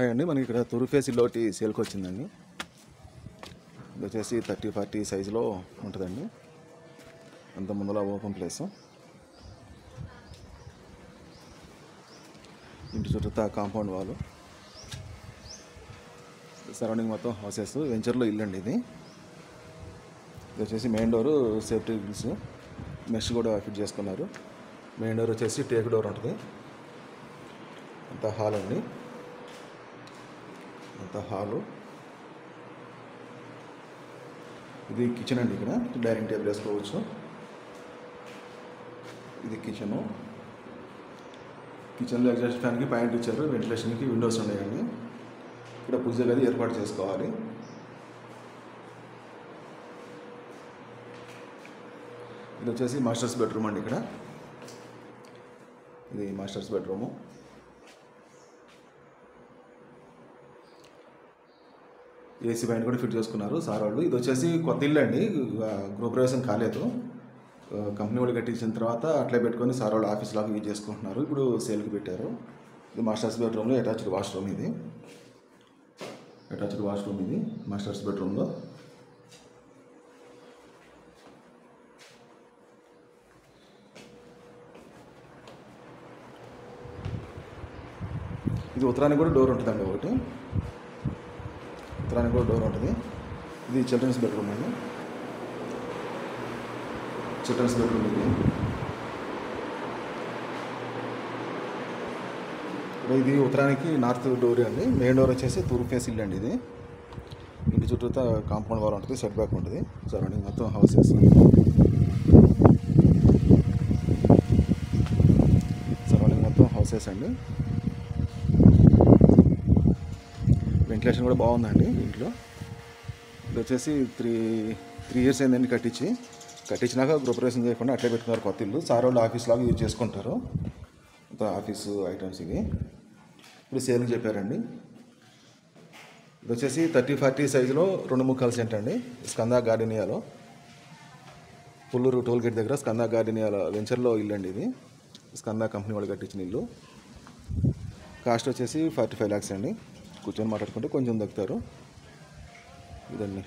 Hi అండి, మనకి ఇక్కడ తూర్పు ఫేస్ ఇల్లు ఒకటి సేల్కి వచ్చిందండి. ఇది వచ్చేసి 30-40 సైజులో ఉంటుందండి. అంత ముందులో ఓపెన్ ప్లేస్, ఇంటి చుట్టూ కాంపౌండ్ వాళ్ళు, సరౌండింగ్ మొత్తం హౌసెస్, వెంచర్లో ఇల్లు అండి ఇది. ఇది వచ్చేసి main door safety grills mesh కూడా ఫిట్ చేసుకున్నారు. మెయిన్ డోర్ వచ్చేసి టేక్ డోర్ ఉంటుంది. అంత హాల్ అండి, అంత హాలు. ఇది కిచెన్ అండి. ఇక్కడ డైనింగ్ టేబుల్ వేసుకోవచ్చు. ఇది కిచెను. కిచెన్లో ఎగ్జాస్ట్ ఫ్యాన్కి పాయింట్ ఇచ్చారు, వెంటిలేషన్కి విండోస్ ఉన్నాయండి. ఇక్కడ పూజ గది ఏర్పాటు చేసుకోవాలి. ఇది వచ్చేసి మాస్టర్స్ బెడ్రూమ్ అండి. ఇక్కడ ఇది మాస్టర్స్ బెడ్రూము. ఏసీ పాయింట్ కూడా ఫిట్ చేసుకున్నారు సార్ వాళ్ళు. ఇది వచ్చేసి కొత్త ఇల్లు అండి, గృహప్రవేశం కాలేదు. కంపెనీ వాళ్ళు కట్టించిన తర్వాత అట్లే పెట్టుకొని సార్ వాళ్ళు ఆఫీస్ లాగా యూజ్ చేసుకుంటున్నారు. ఇప్పుడు సేల్కి పెట్టారు. ఇది మాస్టర్స్ బెడ్రూమ్లో అటాచ్డ్ వాష్రూమ్. ఇది అటాచ్డ్ వాష్రూమ్. ఇది మాస్టర్స్ బెడ్రూమ్లో. ఇది ఉత్తరానికి కూడా డోర్ ఉంటుందండి. ఒకటి ఉత్తరానికి కూడా డోర్ ఉంటుంది. ఇది చిల్డ్రన్స్ బెడ్రూమ్ అండి. చిల్డ్రన్స్ బెడ్రూమ్ ఇది. ఇది ఉత్తరానికి నార్త్ డోర్ అండి. మెయిన్ డోర్ వచ్చేసి తూర్పు ఫేస్ ఇల్లు అండి. ఇది ఇంటి చుట్టూ కాంపౌండ్ వాల్ ఉంటుంది, సెట్ బ్యాక్ ఉంటుంది. సరౌండింగ్ మొత్తం హౌసెస్, సరౌండింగ్ మొత్తం హౌసెస్ అండి. వెంటిలేషన్ కూడా బాగుందండి ఇంట్లో. ఇది వచ్చేసి త్రీ ఇయర్స్ అయిందండి కట్టించినాక గృహప్రవేశం చేయకుండా అట్లే పెట్టుకున్నారు కొత్త ఇల్లు. సార్ వాళ్ళు ఆఫీస్ లాగా యూజ్ చేసుకుంటారు. అంత ఆఫీసు ఐటమ్స్ ఇవి. ఇప్పుడు సేల్కి చెప్పారండి. ఇది వచ్చేసి 30-40 సైజులో 2.25 సెంట్ అండి. స్కందా గార్డెనియాలో, పుల్లూరు టోల్ గేట్ దగ్గర స్కందా గార్డెనియాలో వెంచర్లో ఇల్లు అండి. ఇది స్కందా కంపెనీ వాళ్ళు కట్టించిన ఇల్లు. కాస్ట్ వచ్చేసి 45 lakhs అండి. కూర్చొని మాట్లాడుకుంటే కొంచెం దక్కుతారు. ఇదండి.